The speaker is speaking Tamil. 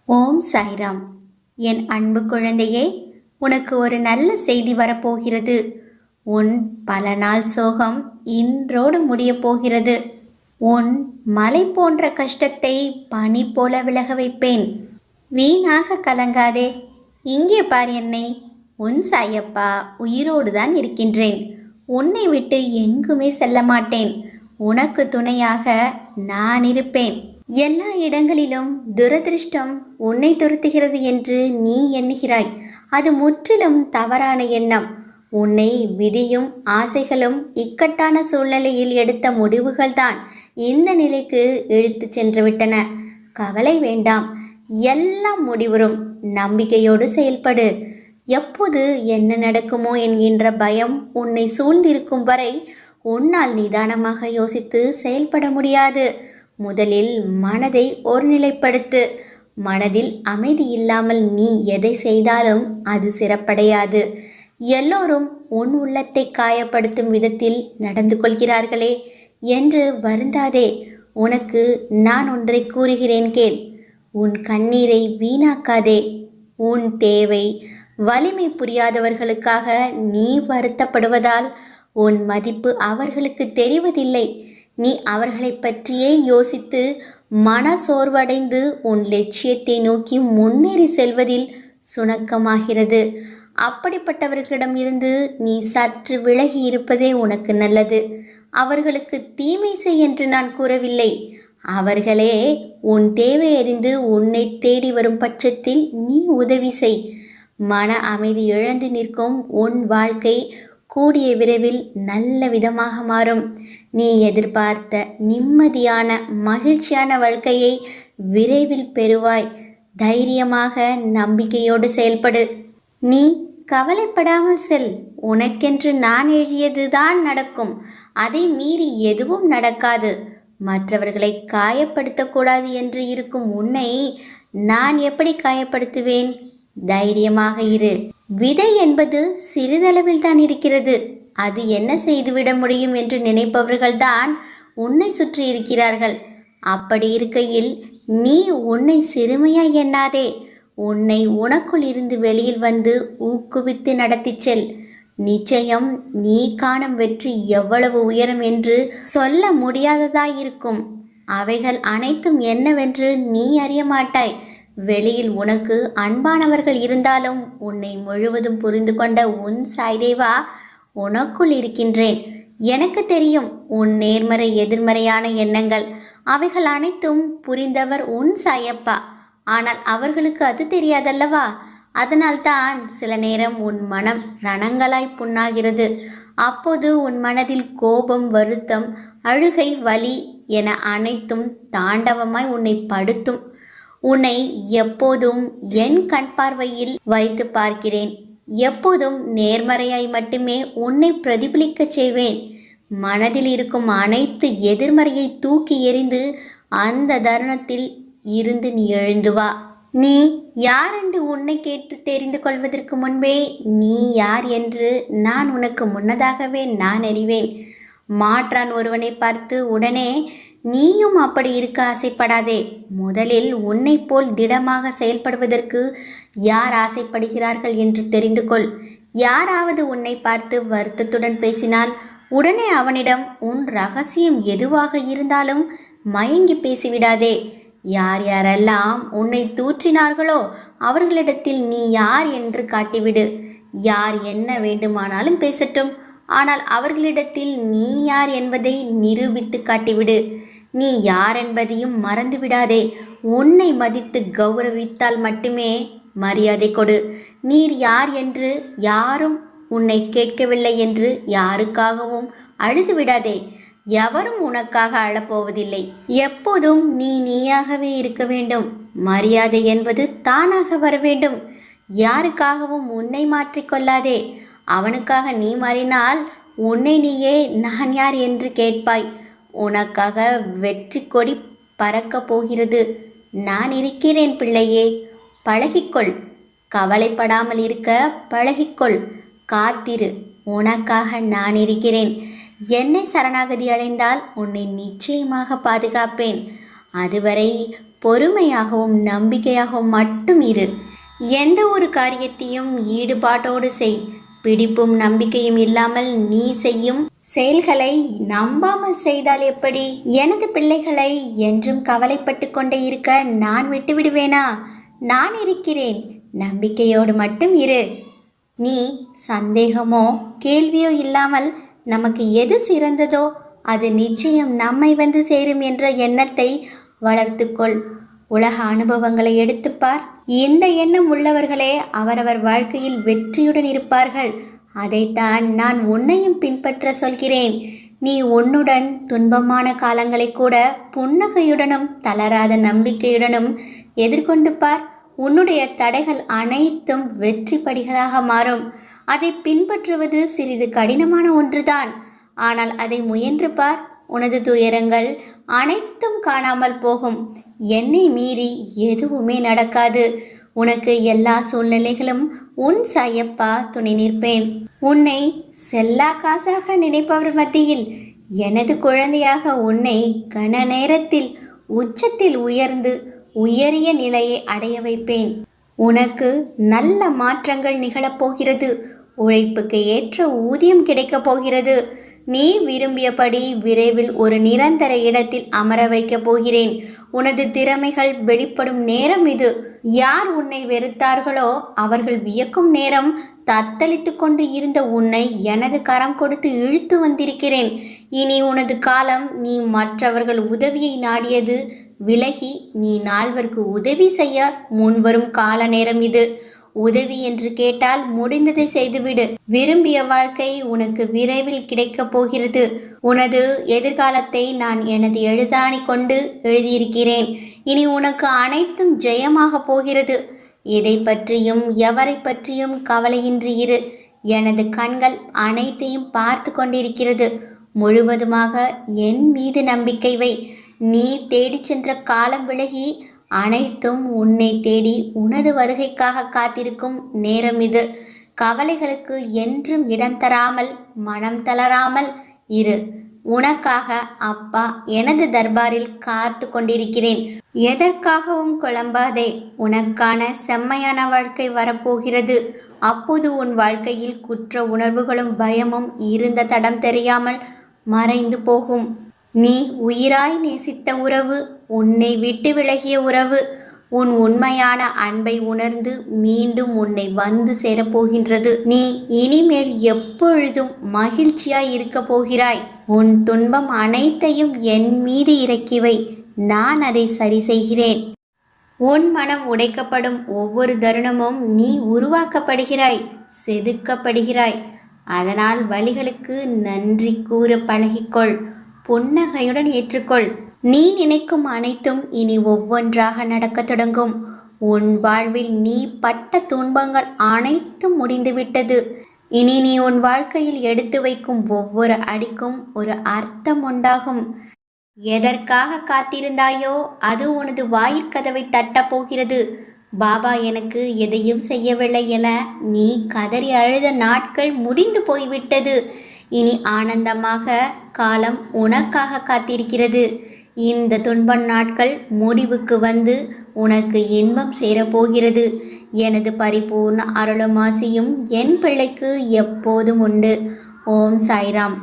ஓம் சாய்ராம். என் அன்பு குழந்தையே, உனக்கு ஒரு நல்ல செய்தி வரப்போகிறது. உன் பல நாள் சோகம் இன்றோடு முடியப் போகிறது. உன் மலை போன்ற கஷ்டத்தை பனி போல விலக வைப்பேன். வீணாக கலங்காதே. இங்கே பார் என்னை. உன் சாயப்பா உயிரோடு தான் இருக்கின்றேன். உன்னை விட்டு எங்குமே செல்ல மாட்டேன். உனக்கு துணையாக நான் இருப்பேன். எல்லா இடங்களிலும் துரதிருஷ்டம் உன்னை துரத்துகிறது என்று நீ எண்ணுகிறாய். அது முற்றிலும் தவறான எண்ணம். உன்னை விதியும் ஆசைகளும் இக்கட்டான சூழ்நிலையில் எடுத்த முடிவுகள்தான் இந்த நிலைக்கு இழுத்துச் சென்று விட்டன. கவலை வேண்டாம், எல்லாம் முடிவுறும். நம்பிக்கையோடு செயல்படு. எப்போது என்ன நடக்குமோ என்கின்ற பயம் உன்னை சூழ்ந்திருக்கும் வரை உன்னால் நிதானமாக யோசித்து செயல்பட முடியாது. முதலில் மனதை ஒருநிலைப்படுத்து. மனதில் அமைதி இல்லாமல் நீ எதை செய்தாலும் அது சிறப்படையாது. எல்லோரும் உன் உள்ளத்தை காயப்படுத்தும் விதத்தில் நடந்து கொள்கிறார்களே என்று வருந்தாதே. உனக்கு நான் ஒன்றை கூறுகிறேன் கேள். உன் கண்ணீரை வீணாக்காதே. உன் தேவை வலிமை புரியாதவர்களுக்காக நீ வருத்தப்படுவதால் உன் மதிப்பு அவர்களுக்கு தெரிவதில்லை. நீ அவர்களை பற்றியே யோசித்து மன சோர்வடைந்து உன் லட்சியத்தை நோக்கி முன்னேறி செல்வதில் சுணக்கமாகிறது. அப்படிப்பட்டவர்களிடம் இருந்து நீ சற்று விலகி இருப்பதே உனக்கு நல்லது. அவர்களுக்கு தீமை செய் என்று நான் கூறவில்லை. அவர்களே உன் தேவை அறிந்து உன்னை தேடி வரும் பட்சத்தில் நீ உதவி செய். மன அமைதி இழந்து நிற்கும் உன் வாழ்க்கை கூடிய விரைவில் நல்ல விதமாக மாறும். நீ எதிர்பார்த்த நிம்மதியான மகிழ்ச்சியான வாழ்க்கையை விரைவில் பெறுவாய். தைரியமாக நம்பிக்கையோடு செயல்படு. நீ கவலைப்படாமல் செல். உனக்கென்று நான் எழுதியதுதான் நடக்கும். அதை மீறி எதுவும் நடக்காது. மற்றவர்களை காயப்படுத்தக்கூடாது என்று இருக்கும் உன்னை நான் எப்படி காயப்படுத்துவேன்? தைரியமாக இரு. விதை என்பது சிறிதளவில் தான் இருக்கிறது. அது என்ன செய்துவிட முடியும் என்று நினைப்பவர்கள்தான் உன்னை சுற்றி இருக்கிறார்கள். அப்படி இருக்கையில் நீ உன்னை சிறுமையாய் எண்ணாதே. உன்னை உனக்குள் இருந்து வெளியில் வந்து ஊக்குவித்து நடத்தி செல். நிச்சயம் நீ காணும் வெற்றி எவ்வளவு உயரம் என்று சொல்ல முடியாததாயிருக்கும். அவைகள் அனைத்தும் என்னவென்று நீ அறிய மாட்டாய். வெளியில் உனக்கு அன்பானவர்கள் இருந்தாலும் உன்னை முழுவதும் புரிந்து கொண்ட உன் சாய்தேவா உனக்குள் இருக்கின்றேன். எனக்கு தெரியும் உன் நேர்மறை எதிர்மறையான எண்ணங்கள். அவைகள் அனைத்தும் புரிந்தவர் உன் சாயப்பா. ஆனால் அவர்களுக்கு அது தெரியாதல்லவா? அதனால்தான் சில நேரம் உன் மனம் ரணங்களாய் புண்ணாகிறது. அப்போது உன் மனதில் கோபம், வருத்தம், அழுகை, வலி என அனைத்தும் தாண்டவமாய் உன்னை படுத்தும். உன்னை எப்போதும் என் கண் பார்வையில் வைத்து பார்க்கிறேன். எப்போதும் நேர்மறையாய் மட்டுமே உன்னை பிரதிபலிக்கச் செய்வேன். மனதில் இருக்கும் அனைத்து எதிர்மறையை தூக்கி எறிந்து அந்த தருணத்தில் இருந்து நீ எழுந்து வா. நீ யார் என்று உன்னை கேட்டு தெரிந்து கொள்வதற்கு முன்பே நீ யார் என்று நான் உனக்கு முன்னதாகவே நான் அறிவேன். மாற்றான் ஒருவனை பார்த்து உடனே நீயும் அப்படி இருக்க ஆசைப்படாதே. முதலில் உன்னை போல் திடமாக செயல்படுவதற்கு யார் ஆசைப்படுகிறார்கள் என்று தெரிந்து கொள். யாராவது உன்னை பார்த்து வருத்தத்துடன் பேசினால் உடனே அவனிடம் உன் ரகசியம் எதுவாக இருந்தாலும் மயங்கி பேசிவிடாதே. யார் யாரெல்லாம் உன்னை தூற்றினார்களோ அவர்களிடத்தில் நீ யார் என்று காட்டிவிடு. யார் என்ன வேண்டுமானாலும் பேசட்டும், ஆனால் அவர்களிடத்தில் நீ யார் என்பதை நிரூபித்து காட்டிவிடு. நீ யார் என்பதையும் மறந்து விடாதே. உன்னை மதித்து கௌரவித்தால் மட்டுமே மரியாதை கொடு. நீர் யார் என்று யாரும் உன்னை கேட்கவில்லை என்று யாருக்காகவும் அழுது விடாதே. எவரும் உனக்காக அழப்போவதில்லை. எப்போதும் நீ நீயாகவே இருக்க வேண்டும். மரியாதை என்பது தானாக வர வேண்டும். யாருக்காகவும் உன்னை மாற்றிக்கொள்ளாதே. அவனுக்காக நீ மாறினால் உன்னை நீயே நான் யார் என்று கேட்பாய். உனக்காக வெற்றி கொடி பறக்கப் போகிறது. நான் இருக்கிறேன் பிள்ளையே, பழகிக்கொள். கவலைப்படாமல் இருக்க பழகிக்கொள். காத்திரு, உனக்காக நான் இருக்கிறேன். என்னை சரணாகதி அடைந்தால் உன்னை நிச்சயமாக பாதுகாப்பேன். அதுவரை பொறுமையாகவும் நம்பிக்கையாகவும் மட்டும் இரு. எந்த ஒரு காரியத்தையும் ஈடுபாட்டோடு செய். பிடிப்பும் நம்பிக்கையும் இல்லாமல் நீ செய்யும் செயல்களை நம்பாமல் செய்தால் எப்படி? எனது பிள்ளைகளை என்றும் கவலைப்பட்டு கொண்டே இருக்க நான் விட்டுவிடுவேனா? நான் இருக்கிறேன். நம்பிக்கையோடு மட்டும் இரு. நீ சந்தேகமோ கேள்வியோ இல்லாமல் நமக்கு எது சிறந்ததோ அது நிச்சயம் நம்மை வந்து சேரும் என்ற எண்ணத்தை வளர்த்துக்கொள். உலக அனுபவங்களை எடுத்துப்பார். இந்த எண்ணம் உள்ளவர்களே அவரவர் வாழ்க்கையில் வெற்றியுடன் இருப்பார்கள். அதைத்தான் நான் உன்னையும் பின்பற்ற சொல்கிறேன். நீ உன்னுடன் துன்பமான காலங்களை கூட புன்னகையுடனும் தளராத நம்பிக்கையுடனும் எதிர்கொண்டு பார். உன்னுடைய தடைகள் அனைத்தும் வெற்றி படிகளாக மாறும். அதை பின்பற்றுவது சிறிது கடினமான ஒன்றுதான். ஆனால் அதை முயன்று பார். உனது துயரங்கள் அனைத்தும் காணாமல் போகும். என்னை மீறி எதுவுமே நடக்காது. உனக்கு எல்லா சூழ்நிலைகளும் உன் சாயப்பா துணை நிற்பேன். உன்னை செல்லா காசாக நினைப்பவர் மத்தியில் எனது குழந்தையாக உன்னை கன நேரத்தில் உச்சத்தில் உயர்ந்து உயரிய நிலையை அடைய வைப்பேன். உனக்கு நல்ல மாற்றங்கள் நிகழப்போகிறது. உழைப்புக்கு ஏற்ற ஊதியம் கிடைக்கப் போகிறது. நீ விரும்பியபடி விரைவில் ஒரு நிரந்தர இடத்தில் அமர வைக்கப் போகிறேன். உனது திறமைகள் வெளிப்படும் நேரம் இது. யார் உன்னை வெறுத்தார்களோ அவர்கள் வியக்கும் நேரம். தத்தளித்து கொண்டு இருந்த உன்னை எனது கரம் கொடுத்து இழுத்து வந்திருக்கிறேன். இனி உனது காலம் நீ மற்றவர்கள் உதவியை நாடியது விலகி நீ நால்வருக்கு உதவி செய்ய முன்வரும் கால நேரம் இது. உதவி என்று கேட்டால் முடிந்ததை செய்துவிடு. விரும்பிய வாழ்க்கை உனக்கு விரைவில் கிடைக்கப் போகிறது. உனது எதிர்காலத்தை நான் எனது எழுதாணி கொண்டு எழுதியிருக்கிறேன். இனி உனக்கு அனைத்தும் ஜெயமாக போகிறது. எதை பற்றியும் எவரை பற்றியும் கவலையின்றி இரு. எனது கண்கள் அனைத்தையும் பார்த்து கொண்டிருக்கிறது. முழுவதுமாக என் மீது நம்பிக்கை வை. நீ தேடிச் சென்ற காலம் விலகி அனைத்தும் உன்னை தேடி உனது வருகைக்காக காத்திருக்கும் நேரம் இது. கவலைகளுக்கு என்றும் இடம் தராமல் மனம் தளராமல் இரு. உனக்காக அப்பா எனது தர்பாரில் காத்து கொண்டிருக்கிறேன். எதற்காகவும் குழம்பாதே. உனக்கான செம்மையான வாழ்க்கை வரப்போகிறது. அப்போது உன் வாழ்க்கையில் குற்ற உணர்வுகளும் பயமும் இருந்த தடம் தெரியாமல் மறைந்து போகும். நீ உயிராய் நேசித்த உறவு, உன்னை விட்டு விலகிய உறவு, உன் உண்மையான அன்பை உணர்ந்து மீண்டும் உன்னை வந்து சேரப்போகின்றது. நீ இனிமேல் எப்பொழுதும் மகிழ்ச்சியாய் இருக்க போகிறாய். உன் துன்பம் அனைத்தையும் என் மீது இறக்கி வை. நான் அதை சரி செய்கிறேன். உன் மனம் உடைக்கப்படும் ஒவ்வொரு தருணமும் நீ உருவாக்கப்படுகிறாய், செதுக்கப்படுகிறாய். அதனால் வலிகளுக்கு நன்றி கூற பழகிக்கொள். புன்னகையுடன் ஏற்றுக்கொள். நீ நினைக்கும் அனைத்தும் இனி ஒவ்வொன்றாக நடக்கத் தொடங்கும். உன் வாழ்வில் நீ பட்ட துன்பங்கள் அனைத்தும் முடிந்துவிட்டது. இனி நீ உன் வாழ்க்கையில் எடுத்து வைக்கும் ஒவ்வொரு அடிக்கும் ஒரு அர்த்தம் உண்டாகும். எதற்காக காத்திருந்தாயோ அது உனது வாயிற்கதவை தட்டப் போகிறது. பாபா எனக்கு எதையும் செய்யவில்லை என நீ கதறி அழுத நாட்கள் முடிந்து போய்விட்டது. இனி ஆனந்தமாக காலம் உனக்காக காத்திருக்கிறது. இந்த துன்ப நாட்கள் முடிவுக்கு வந்து உனக்கு இன்பம் சேரப்போகிறது. எனது பரிபூர்ண அருளும் ஆசியும் என் பிள்ளைக்கு எப்போதும் உண்டு. ஓம் சாய்ராம்.